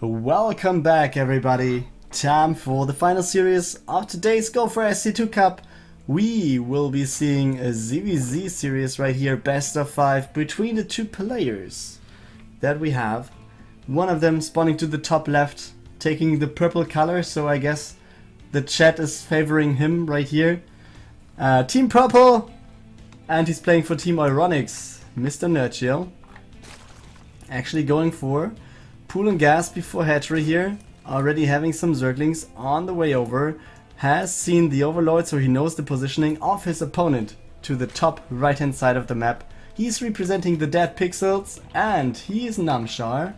Welcome back, everybody. Time for the final series of today's Go4SC2 Cup. We will be seeing a ZVZ series right here, best of 5 between the two players that we have. One of them spawning to the top left, taking the purple color, so I guess the chat is favoring him right here. Team Purple, and he's playing for Team Ironics, Mr. Nerchio. Actually going for Pool and Gas before hatchery here, already having some Zerglings on the way over, has seen the Overlord, so he knows the positioning of his opponent to the top right hand side of the map. He's representing the dPix, and he is Namshar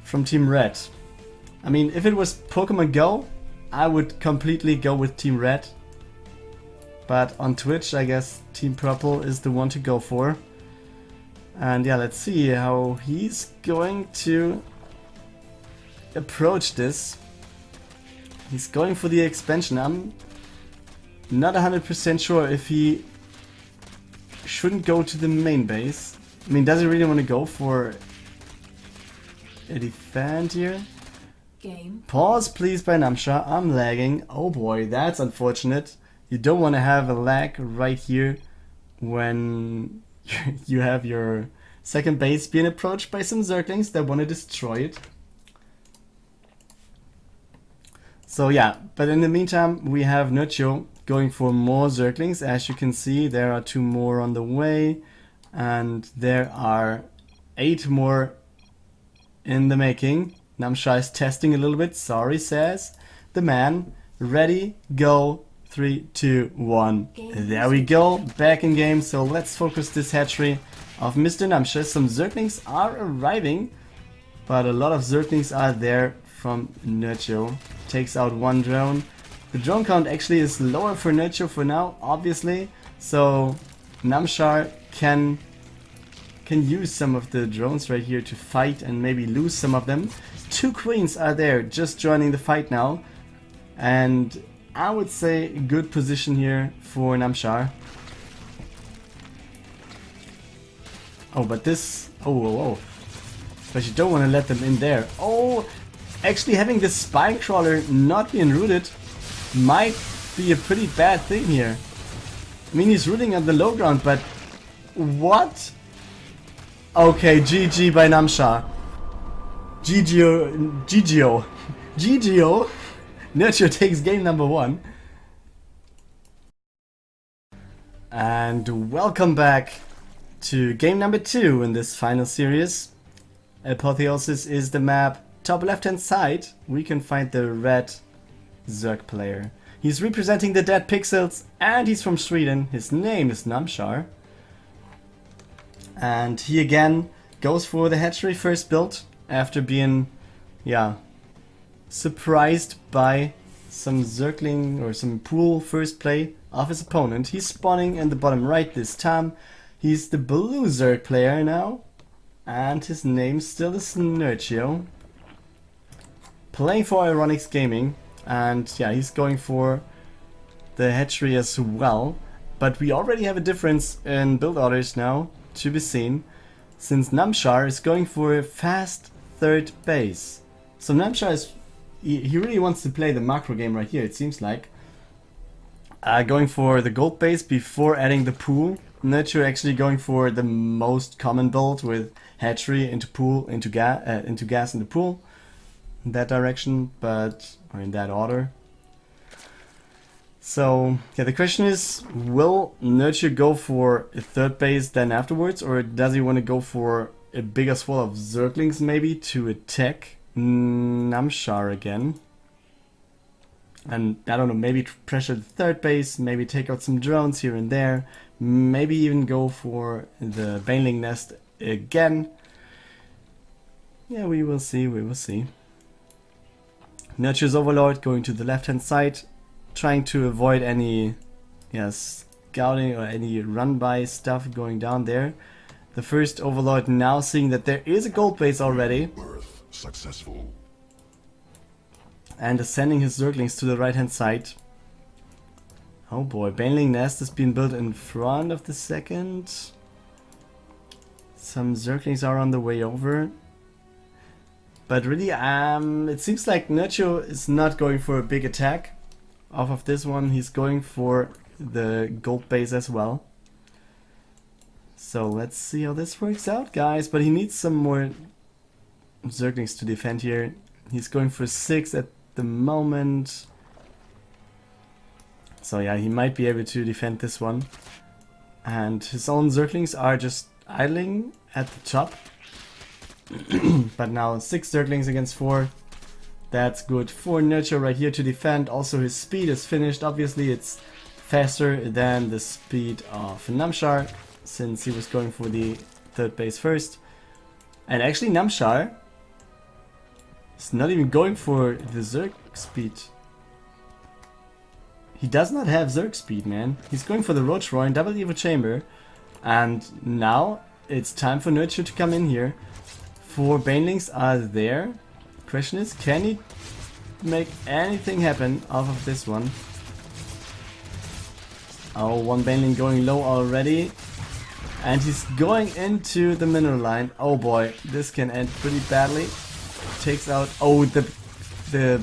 from Team Red. I mean, if it was Pokemon Go, I would completely go with Team Red, but on Twitch I guess Team Purple is the one to go for. And yeah, let's see how he's going to approach this. He's going for the expansion. I'm not 100% sure if he shouldn't go to the main base. I mean, does he really want to go for a defend here? Game. Pause please by Namshar. I'm lagging. Oh boy, that's unfortunate. You don't want to have a lag right here when you have your second base being approached by some Zerglings that want to destroy it. So yeah, but in the meantime we have Nerchio going for more Zerglings. As you can see, there are 2 more on the way, and there are 8 more in the making. Namshar is testing a little bit, sorry says the man. Ready, go, 3, 2, 1. There we go, back in game. So let's focus this hatchery of Mr. Namshar. Some Zerglings are arriving, but a lot of Zerglings are there from Nerchio. Takes out 1 drone. The drone count actually is lower for Nerchio for now, obviously, so Namshar can use some of the drones right here to fight and maybe lose some of them. 2 queens are there just joining the fight now, and I would say good position here for Namshar. Oh, but this... Oh. But you don't want to let them in there. Oh, actually having this spine crawler not being rooted might be a pretty bad thing here. I mean, he's rooting on the low ground, but... What? Okay, GG by Namshar. GGO. Nerchio takes game number 1. And welcome back to game number 2 in this final series. Apotheosis is the map. Top left hand side we can find the red Zerg player. He's representing the dPix, and he's from Sweden. His name is Namshar. And he again goes for the hatchery first build after being, yeah, surprised by some Zergling or some pool first play of his opponent. He's spawning in the bottom right this time. He's the blue Zerg player now, and his name still is Nerchio. Playing for Ironics Gaming, and yeah, he's going for the hatchery as well. But we already have a difference in build orders now to be seen, since Namshar is going for a fast third base. So Namshar is... He really wants to play the macro game right here, it seems like. Going for the gold base before adding the pool. Nerchio actually going for the most common build with hatchery into pool, into gas into pool. In that direction, but... or in that order. So, yeah, the question is, will Nerchio go for a third base then afterwards, or does he want to go for a bigger swell of Zerglings maybe to attack Namshar again? And I don't know, maybe pressure the third base, maybe take out some drones here and there, maybe even go for the Baneling Nest again. Yeah, we will see, we will see. Nerchio's Overlord going to the left hand side, trying to avoid any scouting or any run by stuff going down there. The first Overlord now seeing that there is a gold base already. Successful. And is sending his Zerglings to the right hand side. Oh boy, Baneling Nest has been built in front of the second. Some Zerglings are on the way over. But really, it seems like Nerchio is not going for a big attack off of this one. He's going for the gold base as well. So let's see how this works out, guys. But he needs some more Zerglings to defend here. He's going for 6 at the moment. So yeah, he might be able to defend this one. And his own Zerglings are just idling at the top. But now 6 Zerglings against 4. That's good for Nerchio right here to defend. Also his speed is finished. Obviously it's faster than the speed of Namshar, since he was going for the 3rd base first. And actually Namshar is not even going for the Zerg speed. He does not have Zerg speed, man. He's going for the Roach Roar and Double Evo Chamber. And now it's time for Nerchio to come in here. 4 Banelings are there. Question is, can he make anything happen off of this one? Oh, 1 Baneling going low already. And he's going into the mineral line. Oh boy, this can end pretty badly. Takes out... Oh, the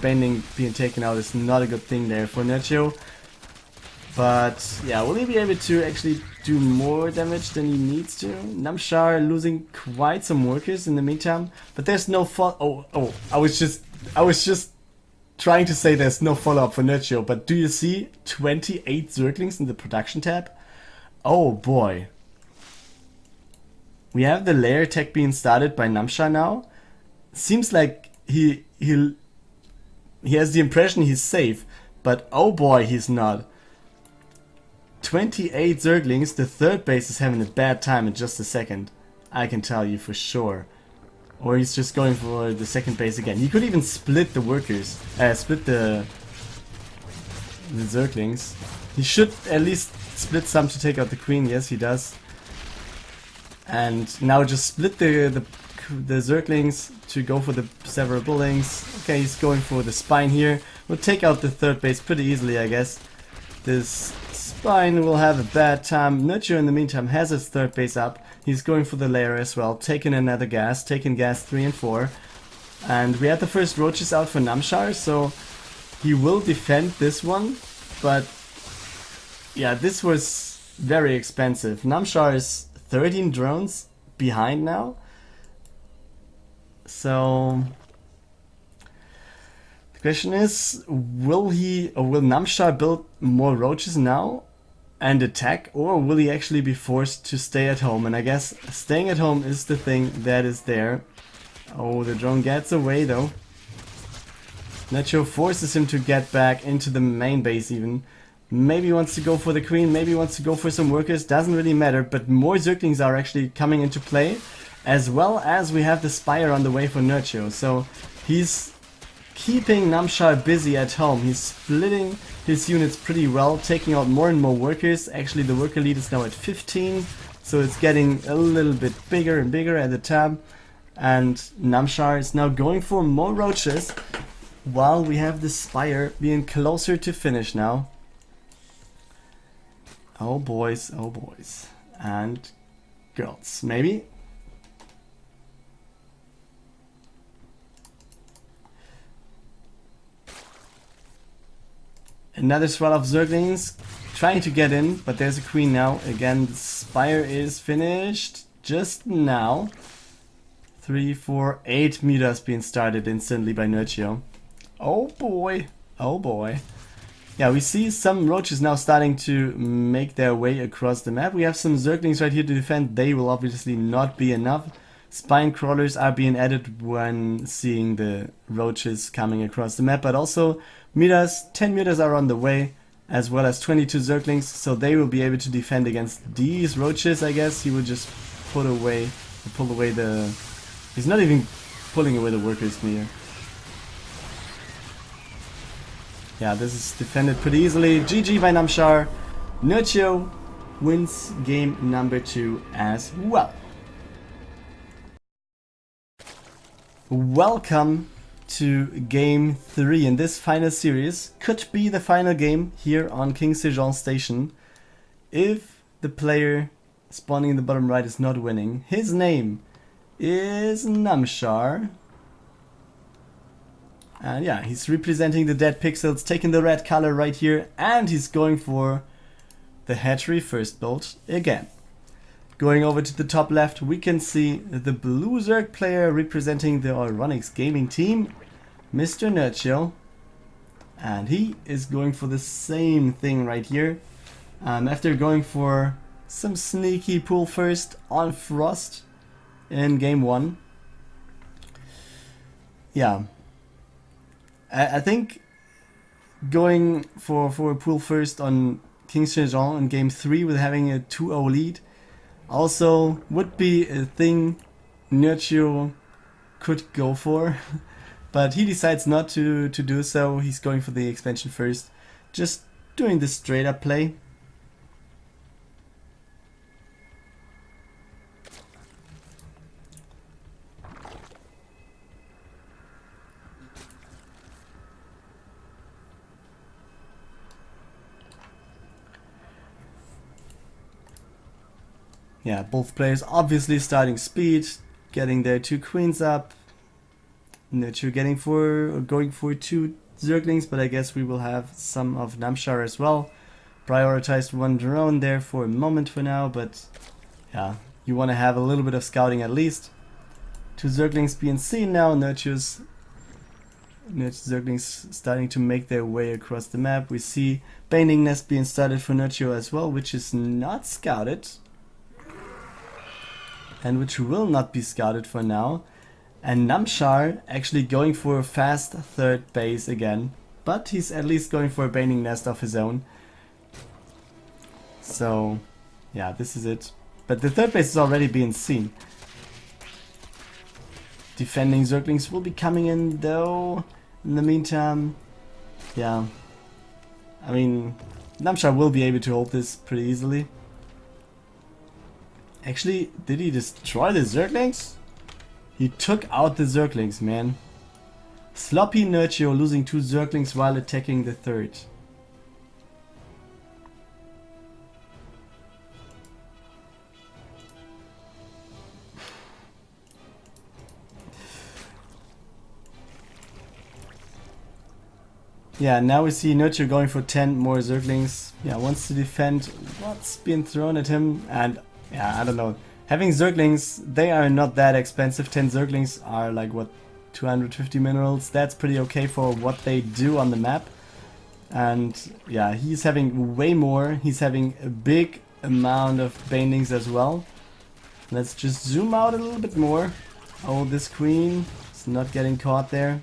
Baneling being taken out is not a good thing there for Nerchio. But yeah, will he be able to actually do more damage than he needs to? Namshar losing quite some workers in the meantime, but there's no I was just trying to say there's no follow-up for Nerchio, but do you see 28 Zerglings in the production tab? Oh boy. We have the layer attack being started by Namshar now. Seems like he has the impression he's safe, but oh boy, he's not. 28 Zerglings, the 3rd base is having a bad time in just a second. I can tell you for sure. Or he's just going for the 2nd base again. He could even split the workers, split the Zerglings. He should at least split some to take out the queen. Yes, he does. And now just split the Zerglings to go for the several buildings. Okay, he's going for the spine here. We'll take out the 3rd base pretty easily, I guess. This spine will have a bad time. Nerchio in the meantime has his 3rd base up. He's going for the layer as well, taking another gas, taking gas 3 and 4. And we had the first roaches out for Namshar, so he will defend this one. But yeah, this was very expensive. Namshar is 13 drones behind now. So the question is, will Namshar build more roaches now and attack, or will he actually be forced to stay at home? And I guess staying at home is the thing that is there. Oh, the drone gets away though. Nerchio forces him to get back into the main base even. Maybe he wants to go for the queen, maybe he wants to go for some workers, doesn't really matter, but more Zerglings are actually coming into play, as well as we have the Spire on the way for Nerchio. So he's keeping Namshar busy at home. He's splitting his units pretty well, taking out more and more workers. Actually, the worker lead is now at 15, so it's getting a little bit bigger and bigger at the tab. And Namshar is now going for more roaches, while we have the Spire being closer to finish now. Oh boys, and girls, maybe. Another swell of Zerglings trying to get in, but there's a queen now. Again, the Spire is finished just now. 3, 4, 8 meters being started instantly by Nerchio. Oh boy, oh boy. Yeah, we see some roaches now starting to make their way across the map. We have some Zerglings right here to defend. They will obviously not be enough. Spine crawlers are being added when seeing the roaches coming across the map, but also 10 meters are on the way, as well as 22 Zerglings, so they will be able to defend against these roaches, I guess. He will just pull away the... He's not even pulling away the workers here. Yeah, this is defended pretty easily. GG by Namshar. Nerchio wins game number 2 as well. Welcome to game 3 in this final series. Could be the final game here on King Sejong Station if the player spawning in the bottom right is not winning. His name is Namshar. And yeah, he's representing the dead pixels, taking the red color right here, and he's going for the hatchery first build again. Going over to the top left, we can see the blue Zerg player representing the Euronics gaming team, Mr. Nerchio. And he is going for the same thing right here. After going for some sneaky pull first on Frost in game 1. Yeah. I think going for a pull first on King Shenzhen in game 3 with having a 2-0 lead also would be a thing Nerchio could go for. But he decides not to do so. He's going for the expansion first. Just doing the straight up play. Yeah, both players obviously starting speed, getting their 2 queens up. Nerchio going for 2 Zerglings, but I guess we will have some of Namshar as well. Prioritized 1 drone there for a moment for now, but yeah, you want to have a little bit of scouting at least. 2 Zerglings being seen now. Nerchio's Zerglings starting to make their way across the map. We see Binding Nest being started for Nerchio as well, which is not scouted. And which will not be scouted for now. And Namshar actually going for a fast third base again. But he's at least going for a Binding Nest of his own. So, yeah, this is it. But the third base is already being seen. Defending Zerglings will be coming in though. In the meantime, yeah. I mean, Namshar will be able to hold this pretty easily. Actually, did he destroy the Zerglings? He took out the Zerglings, man. Sloppy Nerchio losing 2 Zerglings while attacking the third. Yeah, now we see Nerchio going for 10 more Zerglings. Yeah, wants to defend what's been thrown at him, and yeah, I don't know. Having Zerglings, they are not that expensive. 10 Zerglings are like, what, 250 minerals? That's pretty okay for what they do on the map. And yeah, he's having way more. He's having a big amount of Bindings as well. Let's just zoom out a little bit more. Oh, this queen is not getting caught there.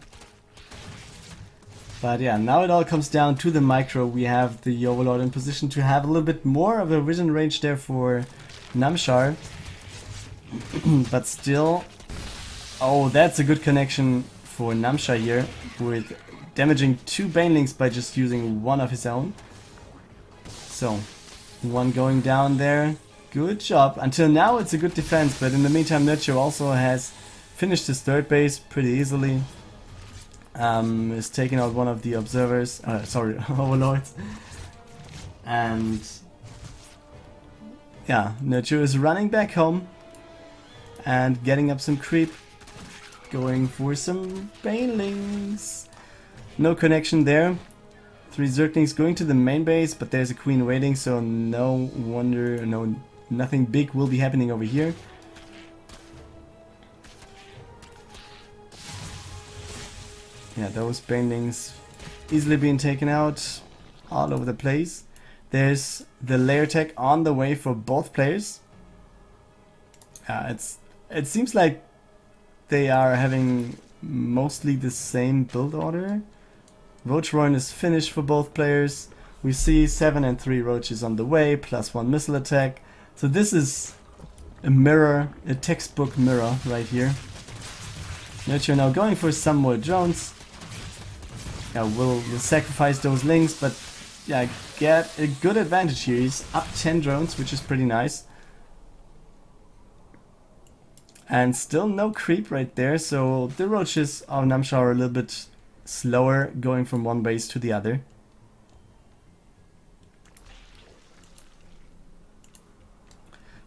But yeah, now it all comes down to the micro. We have the Overlord in position to have a little bit more of a vision range there for Namshar. But still, oh, that's a good connection for Namshar here, with damaging 2 Banelings by just using 1 of his own. So, 1 going down there. Good job. Until now it's a good defense, but in the meantime Nerchio also has finished his third base pretty easily. Is taking out one of the observers, overlords. And yeah, Nerchio is running back home and getting up some creep, going for some Banelings. No connection there. 3 Zerglings going to the main base, but there's a queen waiting, so no wonder, nothing big will be happening over here. Yeah, those Banelings easily being taken out all over the place. There's the layer tech on the way for both players. It seems like they are having mostly the same build order. Roach Roin is finished for both players. We see 7 and 3 roaches on the way, plus 1 missile attack. So this is a mirror, a textbook mirror right here. Nerchio now going for some more drones. Yeah, we'll sacrifice those links, but yeah, get a good advantage here. He's up 10 drones, which is pretty nice. And still no creep right there, so the roaches of Namshar are a little bit slower going from one base to the other.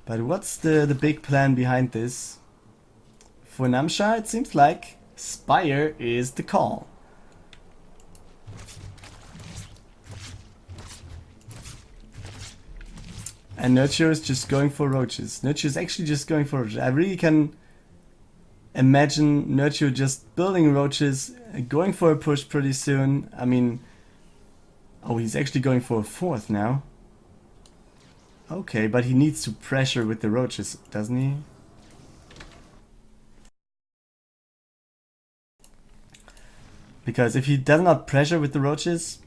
But what's the big plan behind this? For Namshar, it seems like Spire is the call. And Nerchio is just going for roaches. Nerchio is actually just going for roaches. I really can imagine Nerchio just building roaches, going for a push pretty soon. I mean, oh, he's actually going for a fourth now. Okay, but he needs to pressure with the roaches, doesn't he? Because if he does not pressure with the roaches,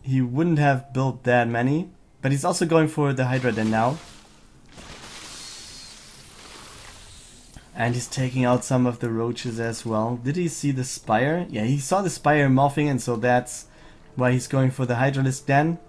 he wouldn't have built that many. But he's also going for the Hydra then now. And he's taking out some of the roaches as well. Did he see the Spire? Yeah, he saw the Spire morphing, and so that's why he's going for the Hydralisk then.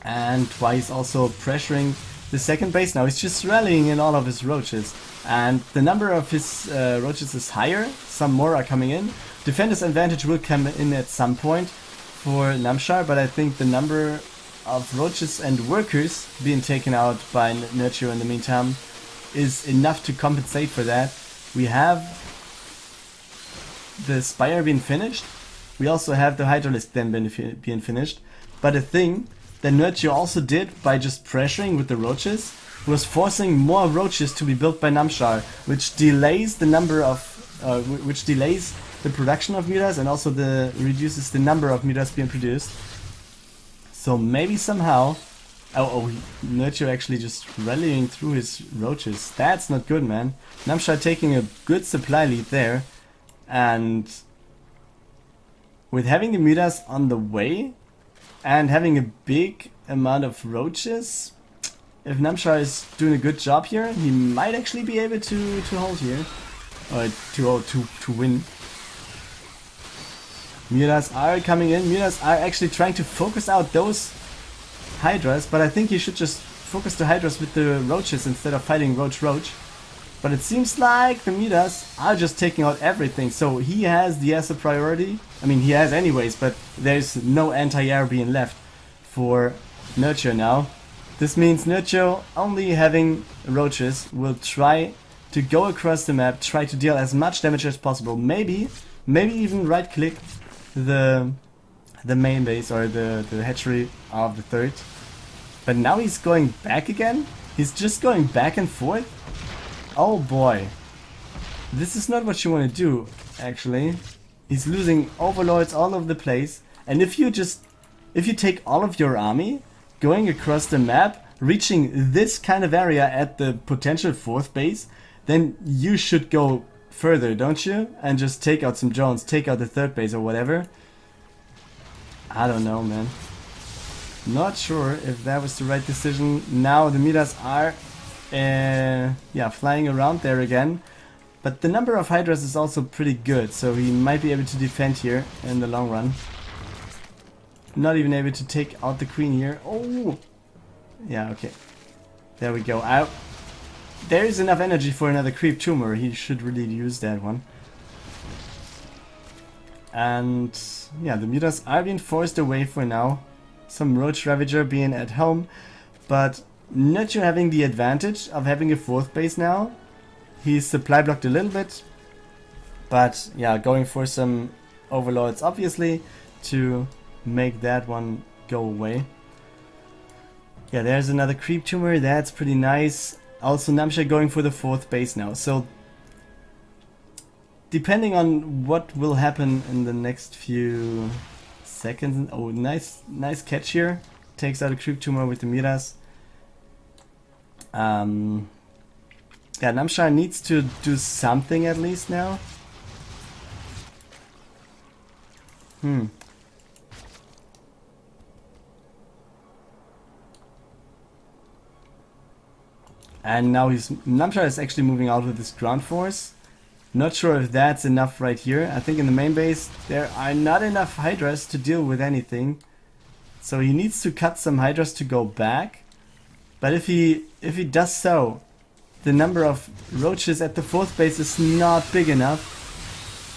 And why he's also pressuring the second base. Now he's just rallying in all of his roaches. And the number of his roaches is higher. Some more are coming in. Defender's advantage will come in at some point for Namshar, but I think the number of roaches and workers being taken out by Nerchio in the meantime is enough to compensate for that. We have the Spire being finished. We also have the Hydralisk then being finished. But the thing that Nerchio also did by just pressuring with the roaches was forcing more roaches to be built by Namshar, which delays the number of which delays the production of mutas and also reduces the number of mutas being produced. So maybe somehow... Nerchio actually just rallying through his roaches. That's not good, man. Namshar taking a good supply lead there. And with having the mutas on the way and having a big amount of roaches, if Namshar is doing a good job here, he might actually be able to hold here. Or to win. Mutas are coming in. Mutas are actually trying to focus out those Hydras, but I think you should just focus the Hydras with the roaches instead of fighting roach. But it seems like the Mutas are just taking out everything, so he has the ESL priority. I mean, he has anyways, but there's no anti-air being left for Nerchio now. This means Nerchio, only having roaches, will try to go across the map, try to deal as much damage as possible. Maybe even right-click the main base or the hatchery of the third. But now he's going back again? He's just going back and forth? Oh boy. This is not what you want to do, actually. He's losing overlords all over the place. And if you take all of your army, going across the map, reaching this kind of area at the potential fourth base, then you should go further, don't you? And just take out some drones, take out the third base or whatever. I don't know, man. Not sure if that was the right decision. Now the mutas are flying around there again. But the number of Hydras is also pretty good, so he might be able to defend here in the long run. Not even able to take out the queen here. Oh! Yeah, okay. There we go. There is enough energy for another creep tumor. He should really use that one. And yeah, the mutas are being forced away for now. Some Roach Ravager being at home. But Nerchio having the advantage of having a fourth base now. He's supply blocked a little bit. But yeah, going for some overlords obviously to make that one go away. Yeah, there's another creep tumor. That's pretty nice. Also Namshar going for the fourth base now. So depending on what will happen in the next few seconds. Oh, nice catch here. Takes out a creep tumor with the mutas. Yeah, Namshar needs to do something at least now. And now Namshar is actually moving out with his ground force. Not sure if that's enough right here. I think in the main base there are not enough Hydras to deal with anything. So he needs to cut some Hydras to go back. But if he does so, the number of roaches at the fourth base is not big enough.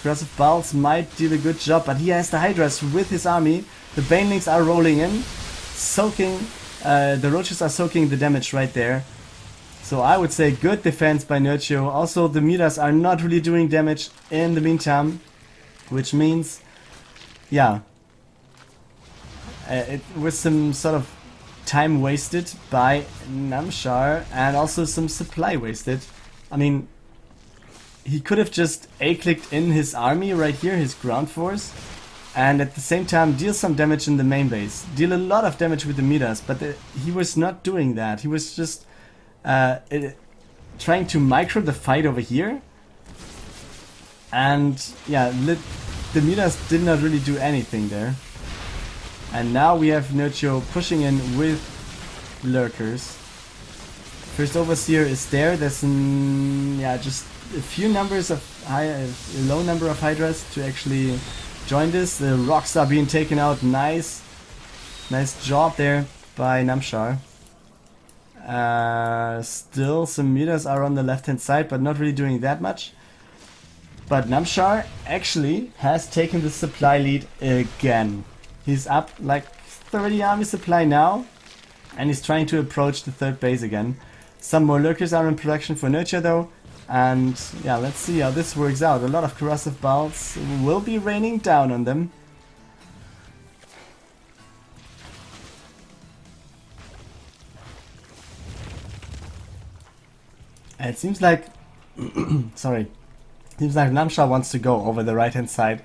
Aggressive Balls might do a good job, but he has the Hydras with his army. The Banelings are rolling in, soaking, the roaches are soaking the damage right there. So I would say good defense by Nerchio. Also the mutas are not really doing damage in the meantime, which means, yeah, with some sort of time wasted by Namshar and also some supply wasted. I mean, he could have just A-clicked in his army right here, his ground force, and at the same time deal some damage in the main base. Deal a lot of damage with the Midas, but he was not doing that. He was just trying to micro the fight over here. And yeah, the Midas did not really do anything there. And now we have Nerchio pushing in with lurkers. First overseer is there. There's just a few numbers of a low number of hydras to actually join this. The rocks are being taken out. Nice job there by Namshar. Still some meters are on the left hand side, but not really doing that much. But Namshar actually has taken the supply lead again. He's up like 30 army supply now, and he's trying to approach the third base again. Some more lurkers are in production for Nerchio though, and yeah, let's see how this works out. A lot of corrosive bolts will be raining down on them. It seems like sorry. Seems like Namshar wants to go over the right hand side.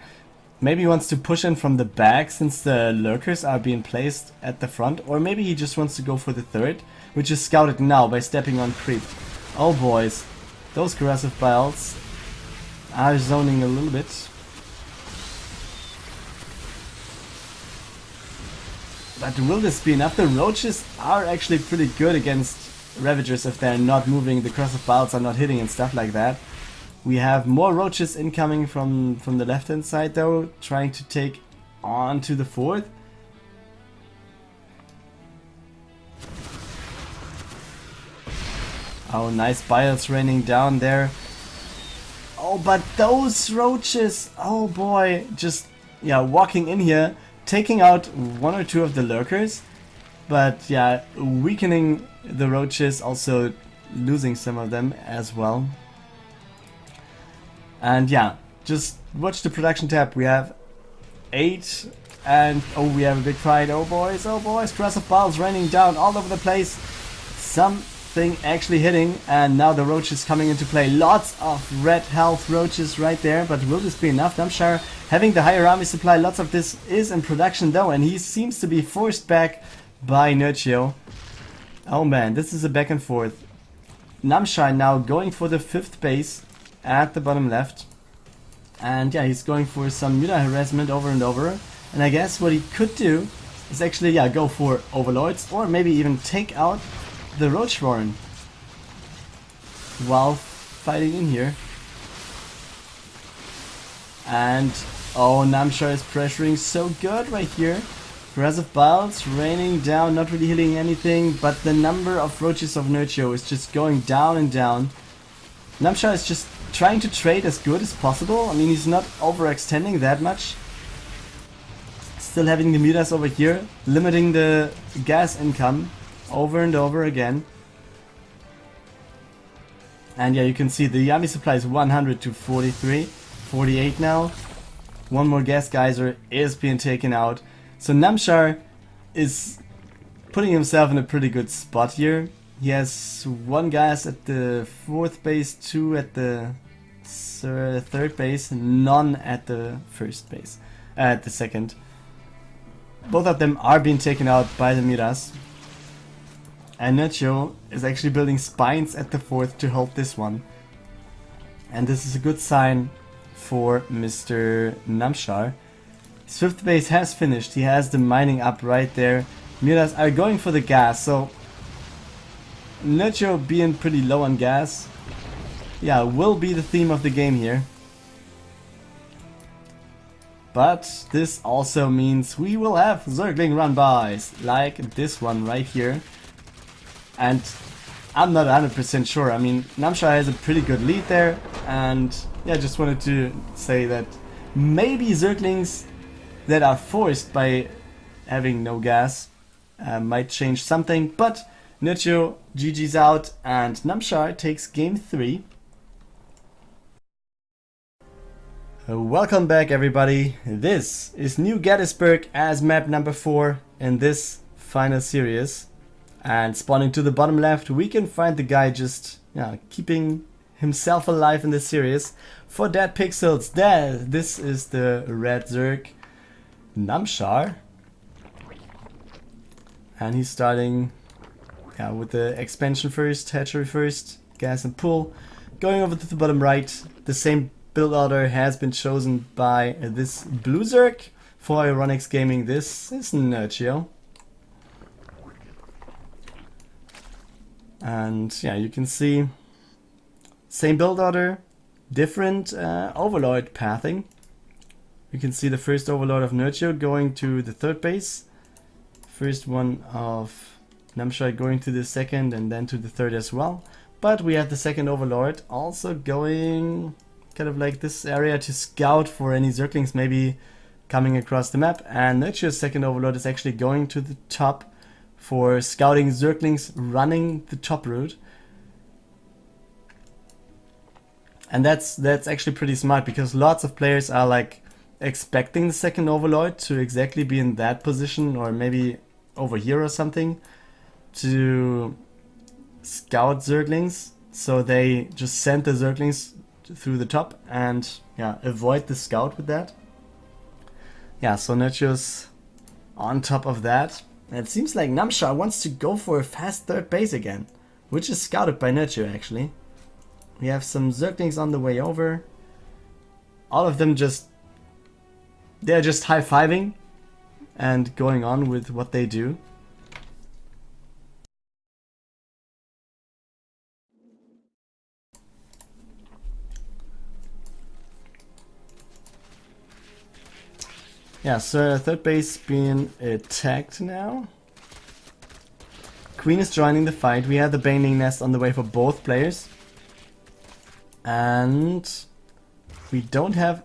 Maybe he wants to push in from the back since the lurkers are being placed at the front. Or maybe he just wants to go for the third, which is scouted now by stepping on creep. Oh boys, those corrosive bolts are zoning a little bit. But will this be enough? The roaches are actually pretty good against Ravagers if they're not moving, the corrosive bolts are not hitting and stuff like that. We have more roaches incoming from the left hand side though, trying to take on to the fourth. Oh, nice biles raining down there. Oh, but those roaches, oh boy, just yeah, walking in here, taking out one or two of the lurkers, but yeah, weakening the roaches, also losing some of them as well. And yeah, just watch the production tab. We have 8 and oh, we have a big fight. Oh boys, corrosive balls raining down all over the place. Something actually hitting, and now the roaches coming into play. Lots of red health roaches right there, but will this be enough? Namshar having the higher army supply, lots of this is in production though, and he seems to be forced back by Nerchio. Oh man, this is a back and forth. Namshar now going for the 5th base at the bottom left, and yeah, he's going for some Muda harassment over and over. And I guess what he could do is actually go for overlords, or maybe even take out the roach warren while fighting in here. And oh, Namshar is pressuring so good right here. Corrosive bolts raining down, not really hitting anything, but the number of roaches of Nerchio is just going down and down. Namshar is just trying to trade as good as possible. I mean, he's not overextending that much. Still having the mutas over here, limiting the gas income over and over again. And yeah, you can see the army supply is 100 to 43, 48 now. One more gas geyser is being taken out. So Namshar is putting himself in a pretty good spot here. He has 1 gas at the 4th base, 2 at the 3rd base, none at the 1st base, at the 2nd. Both of them are being taken out by the Miras. And Nerchio is actually building spines at the 4th to hold this one. And this is a good sign for Mr. Namshar. His 5th base has finished. He has the mining up right there. Miras are going for the gas, so Nerchio being pretty low on gas, yeah, will be the theme of the game here. But this also means we will have Zergling run-bys, like this one right here. And I'm not 100% sure. I mean, Namshar has a pretty good lead there, and yeah, just wanted to say that maybe Zerglings that are forced by having no gas might change something, but Nerchio GG's out and Namshar takes game 3. Welcome back everybody. This is New Gettysburg as map number 4 in this final series. And spawning to the bottom left, we can find the guy just keeping himself alive in the series. For Dead Pixels, this is the red Zerg Namshar. And he's starting with the expansion first, hatchery first, gas and pull. Going over to the bottom right, the same build order has been chosen by this blue Zerg. For Ironics Gaming, this is Nerchio. And yeah, you can see same build order, different overlord pathing. You can see the first overlord of Nerchio going to the third base. First one of Namshar going to the second and then to the third as well. But we have the second overlord also going kind of like this area to scout for any Zerglings maybe coming across the map. And Nerchio's second overlord is actually going to the top for scouting Zerglings running the top route. And that's actually pretty smart, because lots of players are like expecting the second overlord to exactly be in that position, or maybe over here or something, to scout Zerglings. So they just send the Zerglings through the top and avoid the scout with that. Yeah, so Nerchio's on top of that. And it seems like Namshar wants to go for a fast third base again, which is scouted by Nerchio actually. We have some Zerglings on the way over. All of them they're just high-fiving and going on with what they do. Yeah, so third base being attacked now. Queen is joining the fight. We have the Baneling Nest on the way for both players. And we don't have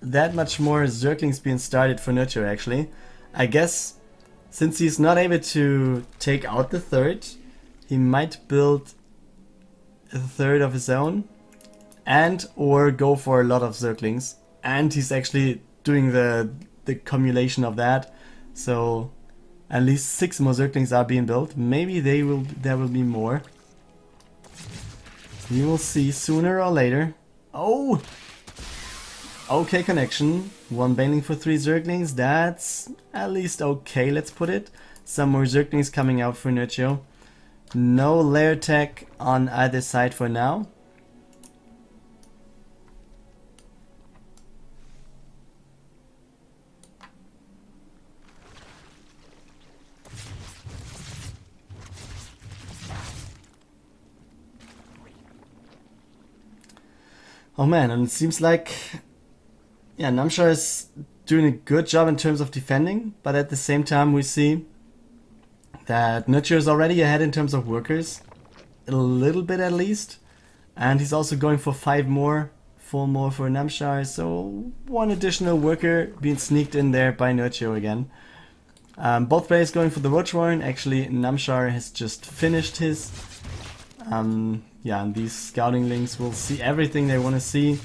that much more Zerglings being started for Nerchio actually. I guess since he's not able to take out the third, he might build a third of his own and or go for a lot of Zerglings. And he's actually doing the cumulation of that, so at least 6 more Zerglings are being built. Maybe there will be more. We will see sooner or later. Oh, okay connection. 1 Baneling for 3 Zerglings. That's at least okay, let's put it. Some more Zerglings coming out for Nerchio. No lair tech on either side for now. Oh man, and it seems like Namshar is doing a good job in terms of defending, but at the same time we see that Nerchio is already ahead in terms of workers, a little bit at least, and he's also going for 4 more for Namshar, so 1 additional worker being sneaked in there by Nerchio again. Both players going for the Roach Warren. Actually, Namshar has just finished his. And these scouting links will see everything they want to see.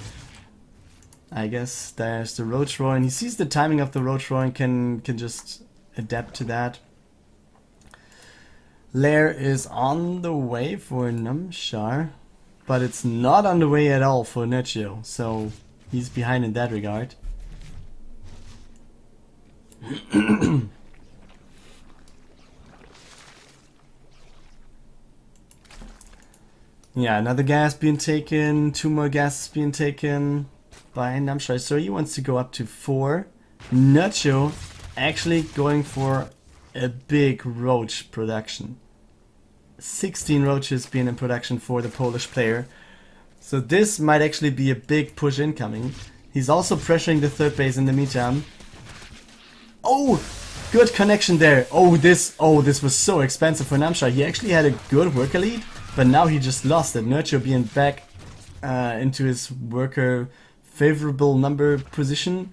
I guess there's the Roach Roar, and he sees the timing of the Roach Roar and can just adapt to that. Lair is on the way for Namshar, but it's not on the way at all for Nerchio, so he's behind in that regard. Yeah, another gas being taken, 2 more gases being taken by Namshar. So he wants to go up to 4. Nerchio actually going for a big roach production. 16 roaches being in production for the Polish player. So this might actually be a big push incoming. He's also pressuring the third base in the meantime. Oh, good connection there. Oh, this was so expensive for Namshar. He actually had a good worker lead. But now he just lost it. Nerchio being back into his worker favorable number position.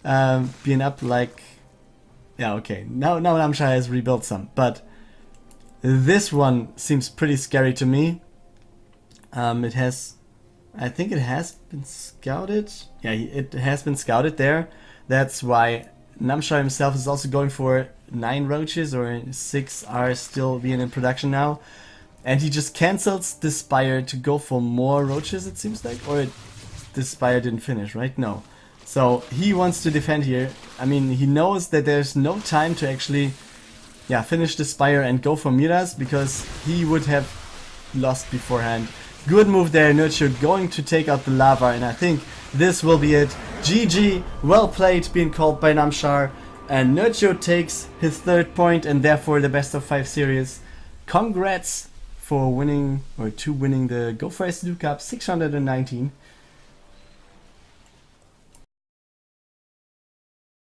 Being up like... Yeah, okay. Now Namshar has rebuilt some. But this one seems pretty scary to me. It has... I think it has been scouted. Yeah, it has been scouted there. That's why Namshar himself is also going for 9 roaches, or 6 are still being in production now. And he just cancels the Spire to go for more roaches, it seems like. Or the Spire didn't finish, right? No. So he wants to defend here. I mean, he knows that there's no time to actually finish the Spire and go for Miras, because he would have lost beforehand. Good move there, Nerchio going to take out the lava, and I think this will be it. GG, well played, being called by Namshar. And Nerchio takes his 3rd point and therefore the best of 5 series. Congrats for winning, or to winning the Go4SC2 Cup 619.